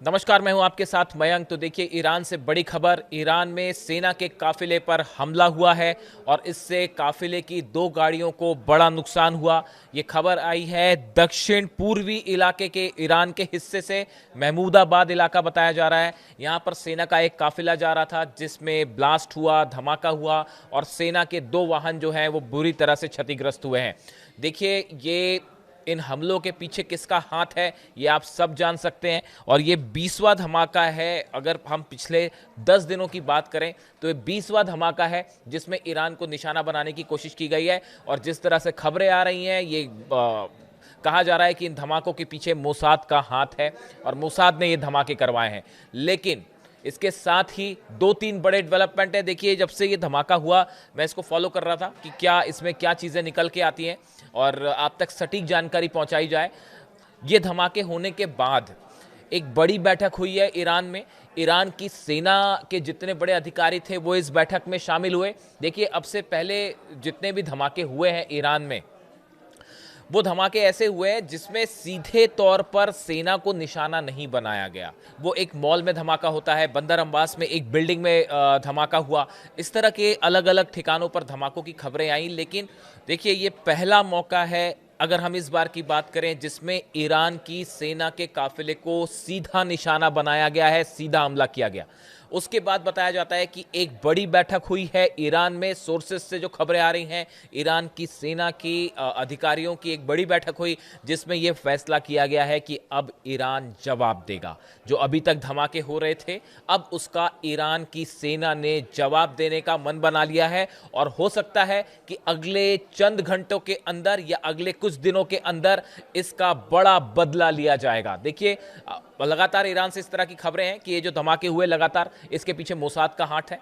नमस्कार, मैं हूं आपके साथ मयंक। तो देखिए, ईरान से बड़ी खबर। ईरान में सेना के काफिले पर हमला हुआ है और इससे काफिले की 2 गाड़ियों को बड़ा नुकसान हुआ। ये खबर आई है दक्षिण पूर्वी इलाके के ईरान के हिस्से से। महमूदाबाद इलाका बताया जा रहा है। यहां पर सेना का एक काफिला जा रहा था जिसमें ब्लास्ट हुआ, धमाका हुआ और सेना के 2 वाहन जो हैं वो बुरी तरह से क्षतिग्रस्त हुए हैं। देखिए, ये इन हमलों के पीछे किसका हाथ है ये आप सब जान सकते हैं। और ये 20वां धमाका है। अगर हम पिछले 10 दिनों की बात करें तो ये 20वां धमाका है जिसमें ईरान को निशाना बनाने की कोशिश की गई है। और जिस तरह से खबरें आ रही हैं, ये कहा जा रहा है कि इन धमाकों के पीछे मोसाद का हाथ है और मोसाद ने ये धमाके करवाए हैं। लेकिन इसके साथ ही 2-3 बड़े डेवलपमेंट है। देखिए, जब से ये धमाका हुआ मैं इसको फॉलो कर रहा था कि क्या इसमें क्या चीज़ें निकल के आती हैं और आप तक सटीक जानकारी पहुंचाई जाए। ये धमाके होने के बाद एक बड़ी बैठक हुई है ईरान में। ईरान की सेना के जितने बड़े अधिकारी थे वो इस बैठक में शामिल हुए। देखिए, अब से पहले जितने भी धमाके हुए हैं ईरान में, वो धमाके ऐसे हुए हैं जिसमें सीधे तौर पर सेना को निशाना नहीं बनाया गया। वो एक मॉल में धमाका होता है, बंदर अब्बास में एक बिल्डिंग में धमाका हुआ। इस तरह के अलग अलग ठिकानों पर धमाकों की खबरें आई। लेकिन देखिए, ये पहला मौका है अगर हम इस बार की बात करें जिसमें ईरान की सेना के काफिले को सीधा निशाना बनाया गया है, सीधा हमला किया गया। उसके बाद बताया जाता है कि एक बड़ी बैठक हुई है ईरान में। सोर्सेस से जो खबरें आ रही हैं, ईरान की सेना की अधिकारियों की एक बड़ी बैठक हुई जिसमें यह फैसला किया गया है कि अब ईरान जवाब देगा। जो अभी तक धमाके हो रहे थे, अब उसका ईरान की सेना ने जवाब देने का मन बना लिया है। और हो सकता है कि अगले चंद घंटों के अंदर या अगले कुछ दिनों के अंदर इसका बड़ा बदला लिया जाएगा। देखिए, लगातार ईरान से इस तरह की खबरें हैं कि ये जो धमाके हुए लगातार इसके पीछे मोसाद का हाथ है।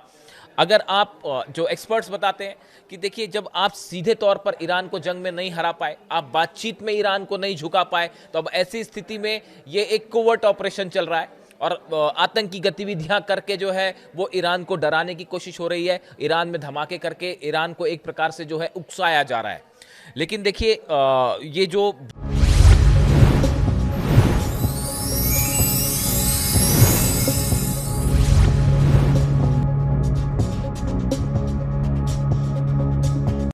अगर आप जो एक्सपर्ट्स बताते हैं कि देखिए, जब आप सीधे तौर पर ईरान को जंग में नहीं हरा पाए, आप बातचीत में ईरान को नहीं झुका पाए, तो अब ऐसी स्थिति में ये एक कोवर्ट ऑपरेशन चल रहा है और आतंकी गतिविधियां करके जो है वो ईरान को डराने की कोशिश हो रही है। ईरान में धमाके करके ईरान को एक प्रकार से जो है उकसाया जा रहा है। लेकिन देखिए, ये जो